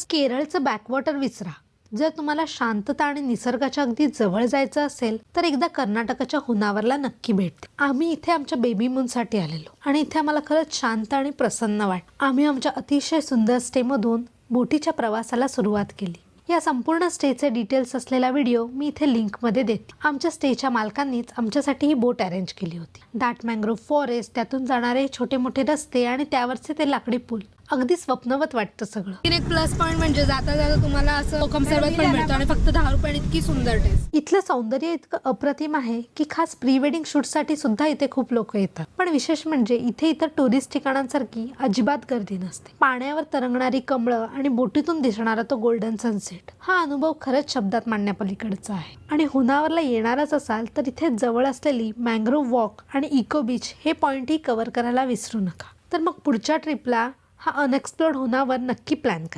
केरळचं backwater विसरा. जर तुम्हाला शांतता आणि निसर्गाच्या अगदी जवळ जायचं असेल तर एकदा कर्नाटकाच्या हुनावरला नक्की भेट द्या. आम्ही इथे आमच्या बेबी मूनसाठी आलेलो आणि इथे आम्हाला खरंच शांत आणि प्रसन्न वाटलं. आम्ही आमच्या अतिशय सुंदर स्टेमधून बोटीच्या प्रवासाला सुरुवात केली. या संपूर्ण स्टेचे डिटेल्स असलेला व्हिडिओ मी इथे लिंकमध्ये देते. आमच्या स्टेच्या मालकांनीच आमच्यासाठी ही बोट अरेंज केली होती. दाट मँग्रोव्ह फॉरेस्ट, त्यातून जाणारे छोटे मोठे रस्ते आणि त्यावरचे ते लाकडी पूल, अगदी स्वप्नवत वाटतं सगळं. एक प्लस पॉईंट म्हणजे जाता जाता तुम्हाला असं कोकम सरबत पण मिळतं आणि फक्त 10 रुपयात इतकी सुंदर टेस्ट. इथलं सौंदर्य इतकं अप्रतिम आहे की खास प्री वेडिंग शूटसाठी सुद्धा इथे खूप लोक येतात. पण विशेष म्हणजे इथे इतर टुरिस्ट ठिकाणांसारखी अजिबात गर्दी नसते. पाण्यावर तरंगणारी कमळं आणि बोटीतून दिसणारा तो गोल्डन सनसेट, हा अनुभव खरंच शब्दात मांडण्यापलीकडचा आहे. आणि हुनावरला येणारच असाल तर इथे जवळ असलेली मँग्रोव्ह वॉक आणि इको बीच हे पॉईंटही कव्हर करायला विसरू नका. तर मग पुढच्या ट्रिपला हा अनएक्सप्लोर्ड हुनावर नक्की प्लॅन करा.